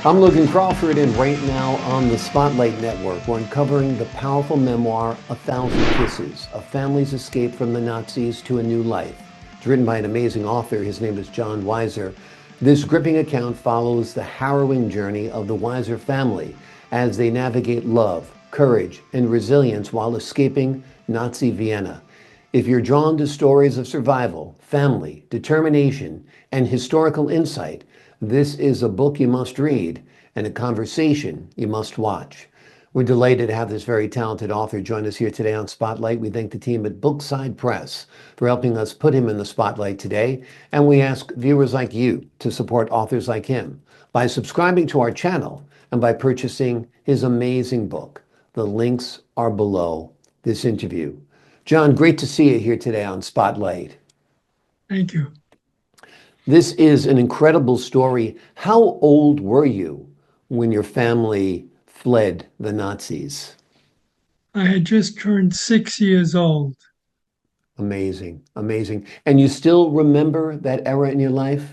I'm Logan Crawford, and right now on the Spotlight Network, we're uncovering the powerful memoir, A Thousand Kisses, A Family's Escape from the Nazis to a New Life. It's written by an amazing author. His name is John Weiser. This gripping account follows the harrowing journey of the Weiser family as they navigate love, courage, and resilience while escaping Nazi Vienna. If you're drawn to stories of survival, family, determination, and historical insight, this is a book you must read and a conversation you must watch. We're delighted to have this very talented author join us here today on Spotlight. We thank the team at Bookside Press for helping us put him in the spotlight today. And we ask viewers like you to support authors like him by subscribing to our channel and by purchasing his amazing book. The links are below this interview. John, great to see you here today on Spotlight. Thank you. This is an incredible story. How old were you when your family fled the Nazis? I had just turned 6 years old. Amazing, amazing. And you still remember that era in your life?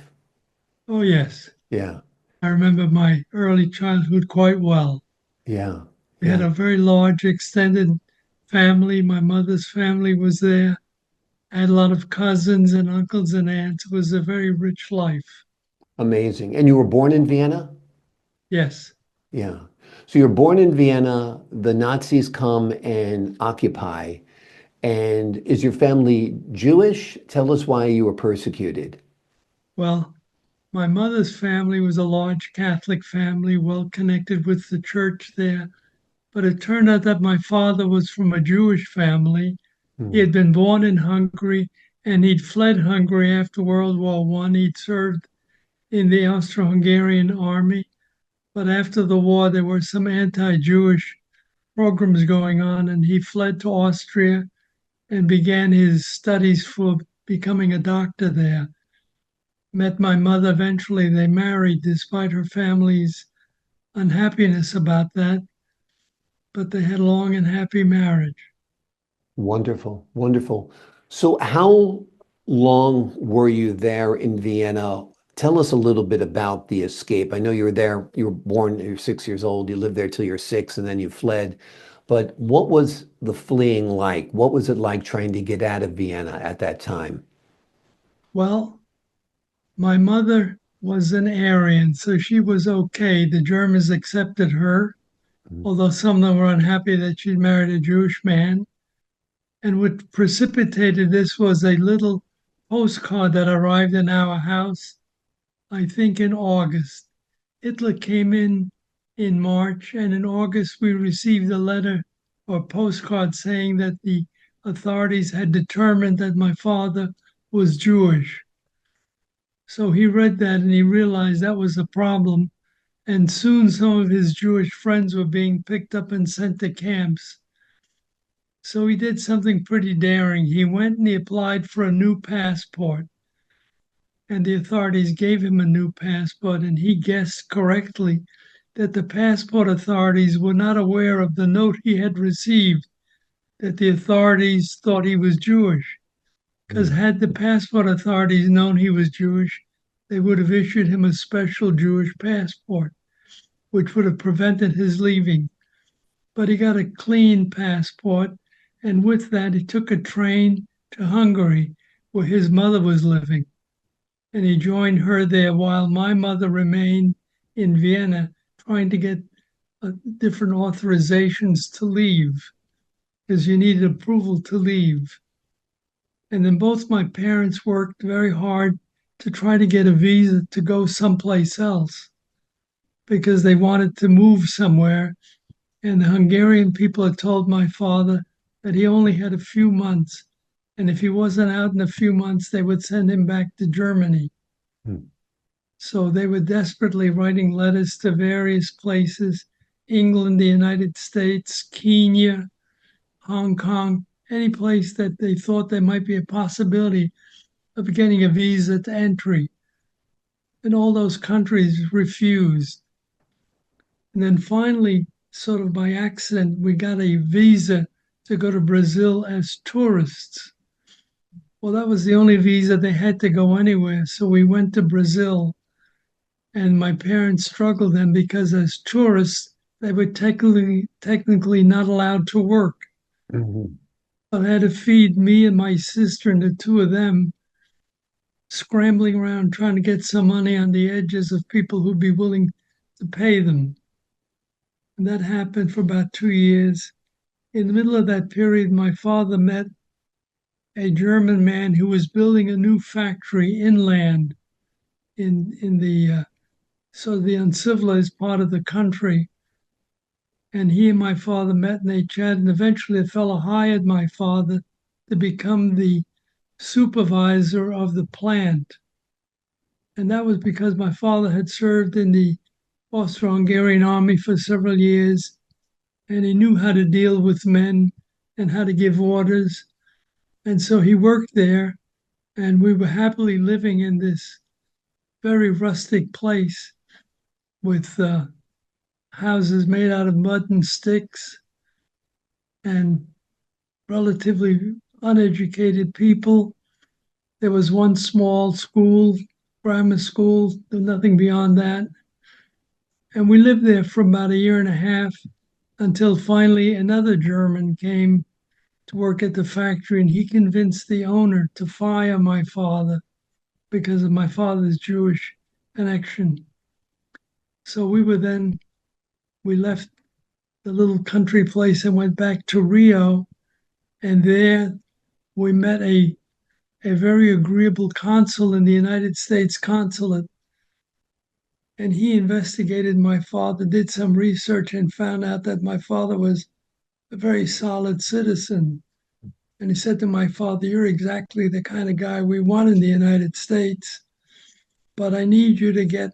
Oh, yes. Yeah, I remember my early childhood quite well. yeah, We had yeah. a very large extended family. My mother's family was there. I had a lot of cousins and uncles and aunts. It was a very rich life. Amazing. And you were born in Vienna? Yes. Yeah. So you're born in Vienna, the Nazis come and occupy. And is your family Jewish? Tell us why you were persecuted. Well, my mother's family was a large Catholic family, well connected with the church there. But it turned out that my father was from a Jewish family. He Hmm. had been born in Hungary and he'd fled Hungary after World War One. He'd served in the Austro-Hungarian army, but after the war there were some anti-Jewish programs going on, and he fled to Austria and began his studies for becoming a doctor there. Met my mother eventually. They married despite her family's unhappiness about that, but they had a long and happy marriage. Wonderful, wonderful. So how long were you there in Vienna? Tell us a little bit about the escape. I know you were there, you were born, you're 6 years old, you lived there till you're six, and then you fled. But what was the fleeing like? What was it like trying to get out of Vienna at that time? Well, my mother was an Aryan, so she was okay. The Germans accepted her, Mhm. although some of them were unhappy that she'd married a Jewish man. And what precipitated this was a little postcard that arrived in our house, I think in August. Hitler came in March, and in August we received a letter or postcard saying that the authorities had determined that my father was Jewish. So he read that and he realized that was a problem. And soon some of his Jewish friends were being picked up and sent to camps. So he did something pretty daring. He went and he applied for a new passport, and the authorities gave him a new passport. And he guessed correctly that the passport authorities were not aware of the note he had received, that the authorities thought he was Jewish. Because Mm. had the passport authorities known he was Jewish, they would have issued him a special Jewish passport, which would have prevented his leaving. But he got a clean passport, and with that, he took a train to Hungary, where his mother was living, and he joined her there while my mother remained in Vienna trying to get different authorizations to leave, because you needed approval to leave. And then both my parents worked very hard to try to get a visa to go someplace else because they wanted to move somewhere. And the Hungarian people had told my father that he only had a few months. And if he wasn't out in a few months, they would send him back to Germany. Mm. So they were desperately writing letters to various places: England, the United States, Kenya, Hong Kong, any place that they thought there might be a possibility of getting a visa to entry. And all those countries refused. And then finally, sort of by accident, we got a visa to go to Brazil as tourists. Well, that was the only visa they had to go anywhere. So we went to Brazil. And my parents struggled then because as tourists, they were technically not allowed to work. Mhm. But I had to feed me and my sister and the two of them, scrambling around trying to get some money on the edges of people who'd be willing to pay them. And that happened for about 2 years. In the middle of that period, my father met a German man who was building a new factory inland in the uncivilized part of the country. And he and my father met and they chatted. And eventually, the fellow hired my father to become the supervisor of the plant. And that was because my father had served in the Austro-Hungarian army for several years, and he knew how to deal with men and how to give orders. And so he worked there, and we were happily living in this very rustic place with houses made out of mud and sticks and relatively uneducated people. There was one small school, grammar school, nothing beyond that. And we lived there for about a year and a half until finally another German came to work at the factory and he convinced the owner to fire my father because of my father's Jewish connection. So we left the little country place and went back to Rio. And there we met a very agreeable consul in the United States consulate. And he investigated my father, did some research, and found out that my father was a very solid citizen. And he said to my father, "You're exactly the kind of guy we want in the United States, but I need you to get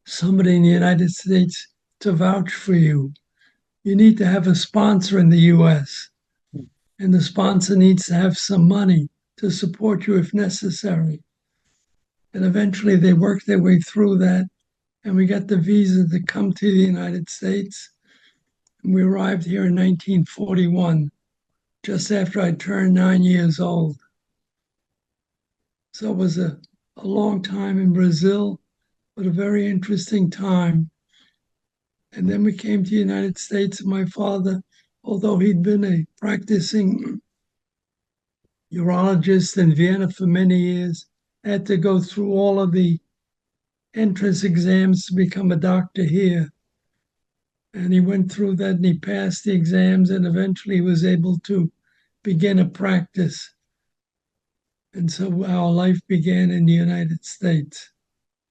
somebody in the United States to vouch for you. You need to have a sponsor in the US, and the sponsor needs to have some money to support you if necessary." And eventually they worked their way through that, and we got the visa to come to the United States. And we arrived here in 1941, just after I turned 9 years old. So it was a long time in Brazil, but a very interesting time. And then we came to the United States. And my father, although he'd been a practicing urologist in Vienna for many years, had to go through all of the entrance exams to become a doctor here. And he went through that and he passed the exams and eventually was able to begin a practice. And so our life began in the United States.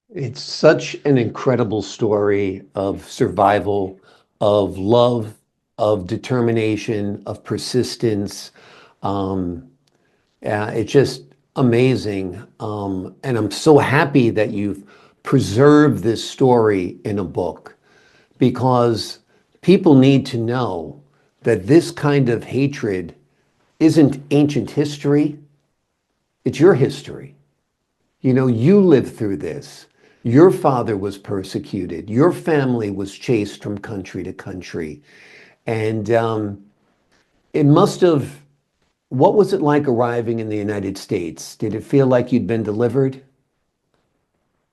It's such an incredible story of survival, of love, of determination, of persistence. Um, it's just amazing. And I'm so happy that you've preserved this story in a book because people need to know that this kind of hatred isn't ancient history, it's your history. You know, you lived through this. Your father was persecuted. Your family was chased from country to country. And it must have, what was it like arriving in the United States? Did it feel like you'd been delivered?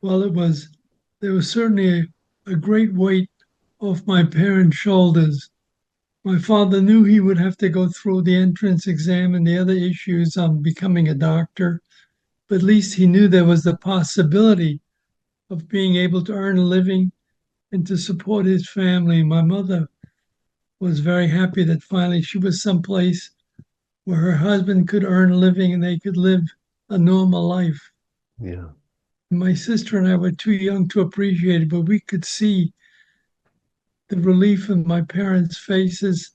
Well, there was certainly a great weight off my parents' shoulders. My father knew he would have to go through the entrance exam and the other issues on becoming a doctor, but at least he knew there was the possibility of being able to earn a living and to support his family. My mother was very happy that finally she was someplace where her husband could earn a living and they could live a normal life. Yeah. My sister and I were too young to appreciate it, but we could see the relief in my parents' faces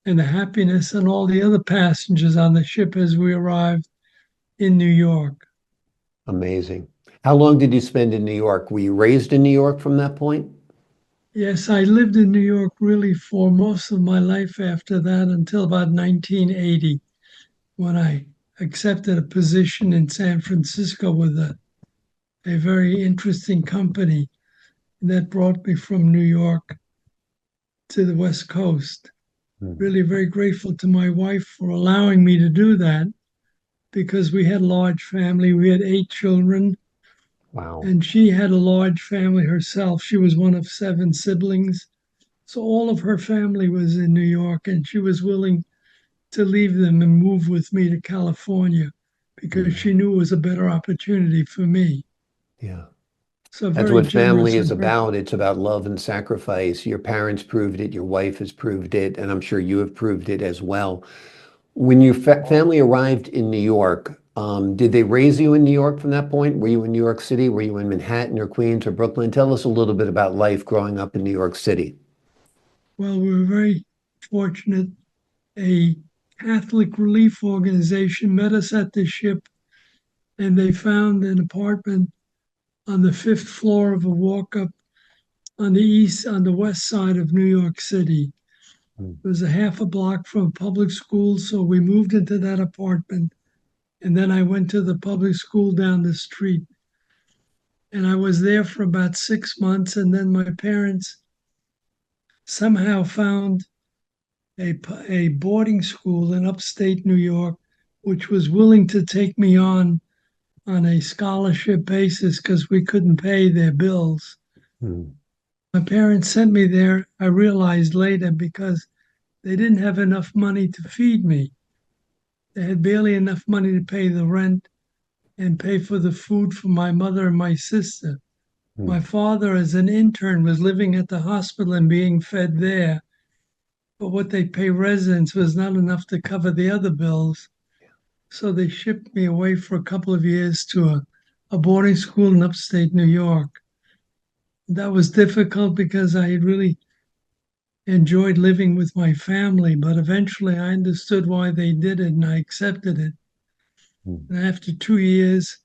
and the happiness and all the other passengers on the ship as we arrived in New York. Amazing. How long did you spend in New York? Were you raised in New York from that point? Yes, I lived in New York really for most of my life after that until about 1980 when I accepted a position in San Francisco with a very interesting company that brought me from New York to the West Coast. Hmm. Really very grateful to my wife for allowing me to do that because we had a large family. We had 8 children. Wow. And she had a large family herself. She was one of seven siblings. So all of her family was in New York, and she was willing to leave them and move with me to California because Yeah. she knew it was a better opportunity for me. Yeah. So That's very what generous family is of her. about. It's about love and sacrifice. Your parents proved it, your wife has proved it, and I'm sure you have proved it as well. When your family arrived in New York, did they raise you in New York from that point? Were you in New York City? Were you in Manhattan or Queens or Brooklyn? Tell us a little bit about life growing up in New York City. Well, we were very fortunate. A Catholic relief organization met us at the ship, and they found an apartment on the fifth floor of a walk up on the west side of New York City. Mm. It was a half a block from public school, so we moved into that apartment. And then I went to the public school down the street. And I was there for about 6 months. And then my parents somehow found a boarding school in upstate New York, which was willing to take me on a scholarship basis because we couldn't pay their bills. Mm. My parents sent me there, I realized later, because they didn't have enough money to feed me. They had barely enough money to pay the rent and pay for the food for my mother and my sister. My Mm. father, as an intern, was living at the hospital and being fed there, but what they pay residents was not enough to cover the other bills. So they shipped me away for a couple of years to a boarding school in upstate New York. That was difficult because I had really enjoyed living with my family, but eventually I understood why they did it and I accepted it. Mm. And after 2 years,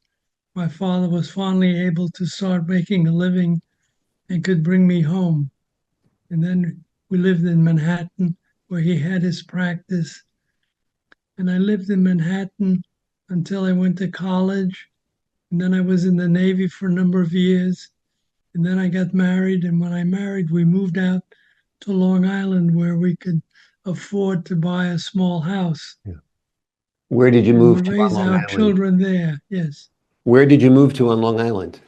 my father was finally able to start making a living and could bring me home. And then we lived in Manhattan where he had his practice. And I lived in Manhattan until I went to college. And then I was in the Navy for a number of years. And then I got married. And when I married, we moved out to Long Island where we could afford to buy a small house. Yeah. Where did you And we move to on raised Long our Island? children there. Yes. Where did you move to on Long Island?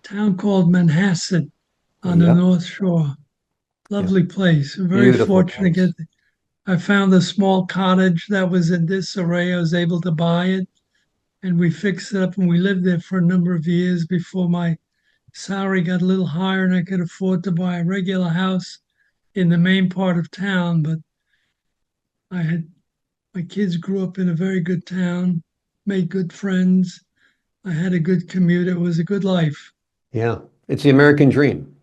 Town called Manhasset on the Yep. North Shore. Yep. Lovely place. Very Beautiful fortunate to place. get there. I found a small cottage that was in disarray. I was able to buy it and we fixed it up and we lived there for a number of years before my salary got a little higher and I could afford to buy a regular house in the main part of town. But I had my kids grew up in a very good town, made good friends. I had a good commute. It was a good life. Yeah. It's the American dream.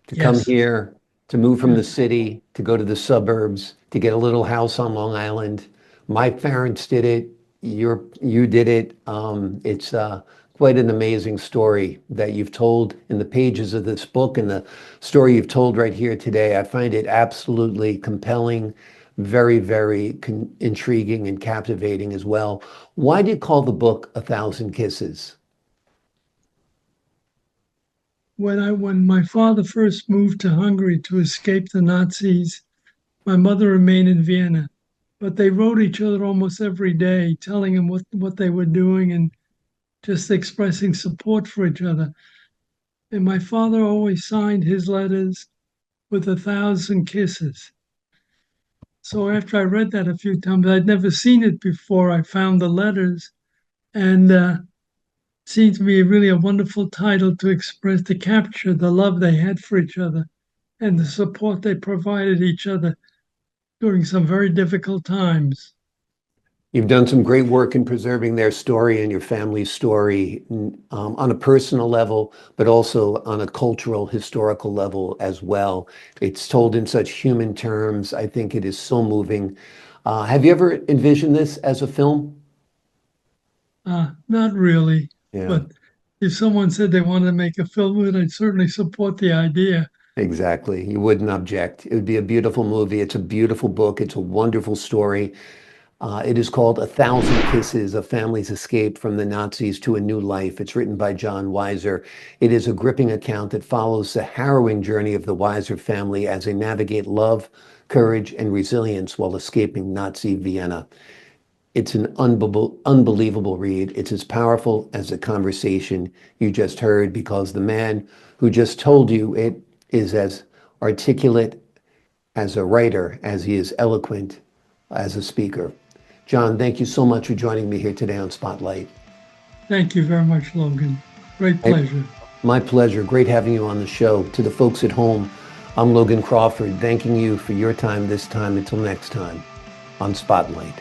To come Yes. here, to move from the Yes. city, to go to the suburbs, to get a little house on Long Island. My parents did it. You did it. It's quite an amazing story that you've told in the pages of this book and the story you've told right here today. I find it absolutely compelling, very, very intriguing and captivating as well. Why do you call the book A Thousand Kisses? When my father first moved to Hungary to escape the Nazis, my mother remained in Vienna. But they wrote each other almost every day, telling him what they were doing and just expressing support for each other. And my father always signed his letters with 1,000 kisses. So after I read that a few times, I'd never seen it before. I found the letters, and seemed to be really a wonderful title to express, to capture the love they had for each other and the support they provided each other during some very difficult times. You've done some great work in preserving their story and your family's story on a personal level, but also on a cultural, historical level as well. It's told in such human terms. I think it is so moving. Have you ever envisioned this as a film? Not really, Yeah. but if someone said they wanted to make a film of it, I'd certainly support the idea. Exactly. You wouldn't object. It would be a beautiful movie. It's a beautiful book. It's a wonderful story. It is called A Thousand Kisses, A Family's Escape from the Nazis to a New Life. It's written by John Weiser. It is a gripping account that follows the harrowing journey of the Weiser family as they navigate love, courage, and resilience while escaping Nazi Vienna. It's an unbelievable read. It's as powerful as the conversation you just heard because the man who just told you it is as articulate as a writer as he is eloquent as a speaker. John, thank you so much for joining me here today on Spotlight. Thank you very much, Logan. Great I, pleasure. my pleasure. Great having you on the show. To the folks at home, I'm Logan Crawford, thanking you for your time this time. Until next time on Spotlight.